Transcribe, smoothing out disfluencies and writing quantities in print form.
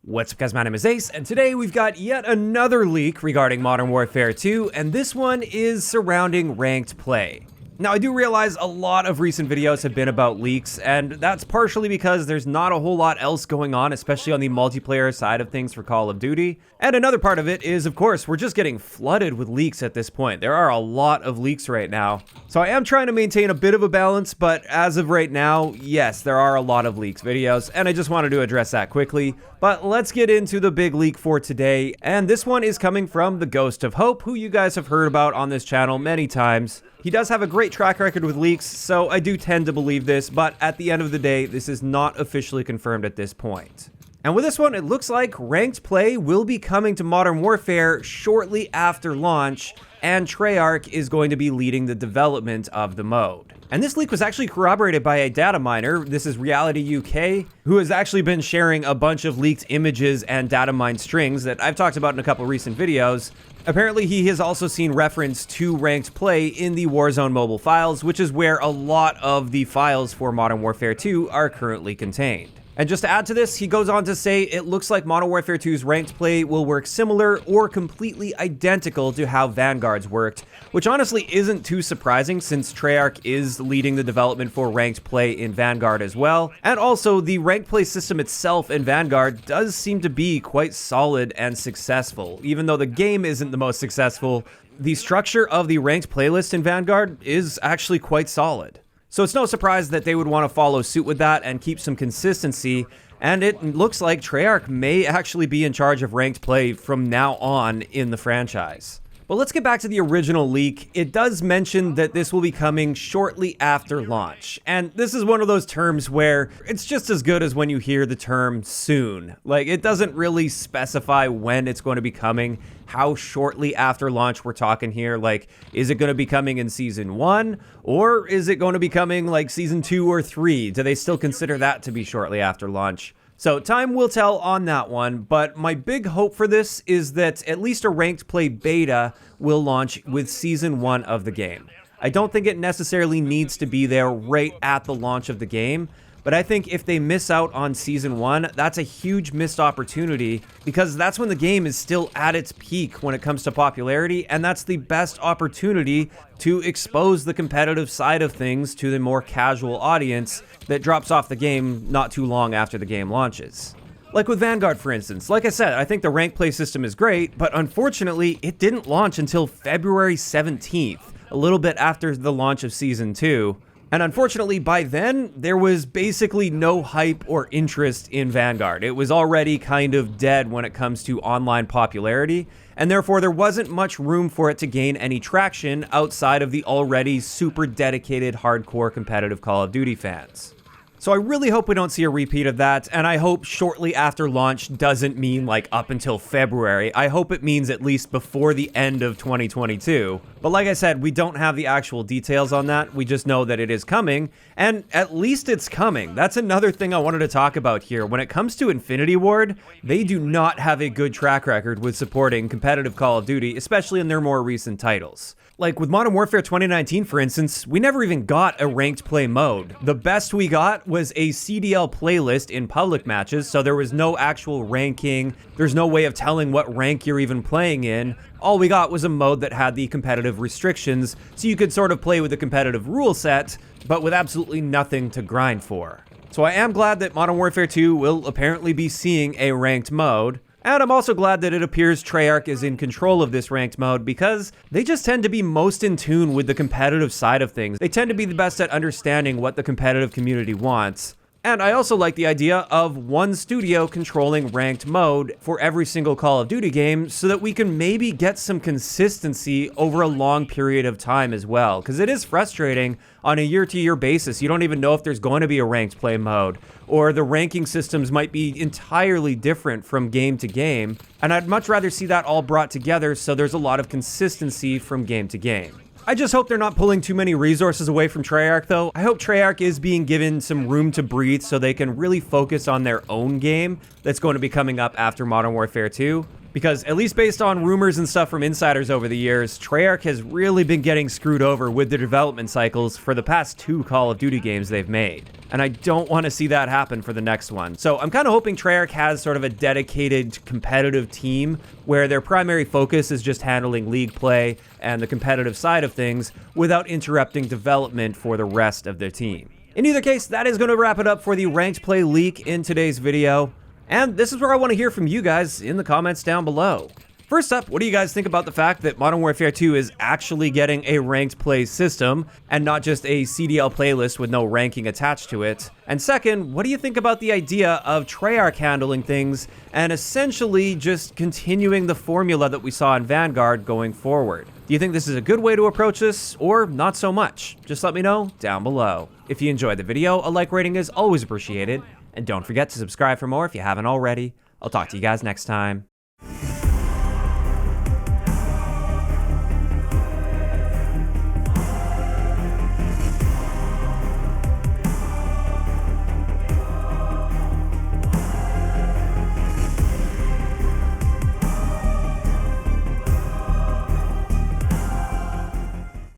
What's up guys, my name is Ace, and today we've got yet another leak regarding Modern Warfare 2, and this one is surrounding ranked play. Now I do realize a lot of recent videos have been about leaks, and that's partially because there's not a whole lot else going on, especially on the multiplayer side of things for Call of Duty. And another part of it is, of course, we're just getting flooded with leaks at this point. There are a lot of leaks right now. So I am trying to maintain a bit of a balance, but as of right now, yes, there are a lot of leaks videos, and I just wanted to address that quickly. But let's get into the big leak for today, and this one is coming from the Ghost of Hope, who you guys have heard about on this channel many times. He does have a great track record with leaks, so I do tend to believe this, but at the end of the day, this is not officially confirmed at this point. And with this one, it looks like ranked play will be coming to Modern Warfare shortly after launch, and Treyarch is going to be leading the development of the mode. And this leak was actually corroborated by a data miner, this is Reality UK, who has actually been sharing a bunch of leaked images and data mine strings that I've talked about in a couple recent videos. Apparently he has also seen reference to ranked play in the Warzone mobile files, which is where a lot of the files for Modern Warfare 2 are currently contained. And just to add to this, he goes on to say it looks like Modern Warfare 2's ranked play will work similar or completely identical to how Vanguard's worked, which honestly isn't too surprising since Treyarch is leading the development for ranked play in Vanguard as well. And also, the ranked play system itself in Vanguard does seem to be quite solid and successful. Even though the game isn't the most successful, the structure of the ranked playlist in Vanguard is actually quite solid. So it's no surprise that they would want to follow suit with that and keep some consistency, and it looks like Treyarch may actually be in charge of ranked play from now on in the franchise. But let's get back to the original leak. It does mention that this will be coming shortly after launch, and this is one of those terms where it's just as good as when you hear the term soon. Like, it doesn't really specify when it's going to be coming, how shortly after launch we're talking here. Like, is it going to be coming in Season 1, or is it going to be coming like Season 2 or 3? Do they still consider that to be shortly after launch? So time will tell on that one, but my big hope for this is that at least a ranked play beta will launch with Season 1 of the game. I don't think it necessarily needs to be there right at the launch of the game, but I think if they miss out on Season 1, that's a huge missed opportunity because that's when the game is still at its peak when it comes to popularity, and that's the best opportunity to expose the competitive side of things to the more casual audience that drops off the game not too long after the game launches. Like with Vanguard, for instance. Like I said, I think the rank play system is great, but unfortunately, it didn't launch until February 17th, a little bit after the launch of Season 2. And unfortunately, by then, there was basically no hype or interest in Vanguard. It was already kind of dead when it comes to online popularity, and therefore there wasn't much room for it to gain any traction outside of the already super dedicated hardcore competitive Call of Duty fans. So I really hope we don't see a repeat of that, and I hope shortly after launch doesn't mean like up until February. I hope it means at least before the end of 2022. But like I said, we don't have the actual details on that. We just know that it is coming, and at least it's coming. That's another thing I wanted to talk about here. When it comes to Infinity Ward, they do not have a good track record with supporting competitive Call of Duty, especially in their more recent titles. Like with Modern Warfare 2019, for instance, we never even got a ranked play mode. The best we got was a CDL playlist in public matches, so there was no actual ranking. There's no way of telling what rank you're even playing in. All we got was a mode that had the competitive restrictions, so you could sort of play with the competitive rule set, but with absolutely nothing to grind for. So I am glad that Modern Warfare 2 will apparently be seeing a ranked mode. And I'm also glad that it appears Treyarch is in control of this ranked mode because they just tend to be most in tune with the competitive side of things. They tend to be the best at understanding what the competitive community wants. And I also like the idea of one studio controlling ranked mode for every single Call of Duty game so that we can maybe get some consistency over a long period of time as well. Because it is frustrating on a year-to-year basis. You don't even know if there's going to be a ranked play mode, or the ranking systems might be entirely different from game to game. And I'd much rather see that all brought together so there's a lot of consistency from game to game. I just hope they're not pulling too many resources away from Treyarch, though. I hope Treyarch is being given some room to breathe so they can really focus on their own game that's going to be coming up after Modern Warfare 2. Because at least based on rumors and stuff from insiders over the years, Treyarch has really been getting screwed over with their development cycles for the past 2 Call of Duty games they've made. And I don't want to see that happen for the next one. So I'm kind of hoping Treyarch has sort of a dedicated competitive team where their primary focus is just handling league play and the competitive side of things without interrupting development for the rest of their team. In either case, that is going to wrap it up for the ranked play leak in today's video. And this is where I want to hear from you guys in the comments down below. First up, what do you guys think about the fact that Modern Warfare 2 is actually getting a ranked play system and not just a CDL playlist with no ranking attached to it? And second, what do you think about the idea of Treyarch handling things and essentially just continuing the formula that we saw in Vanguard going forward? Do you think this is a good way to approach this or not so much? Just let me know down below. If you enjoyed the video, a like rating is always appreciated. And don't forget to subscribe for more if you haven't already. I'll talk to you guys next time.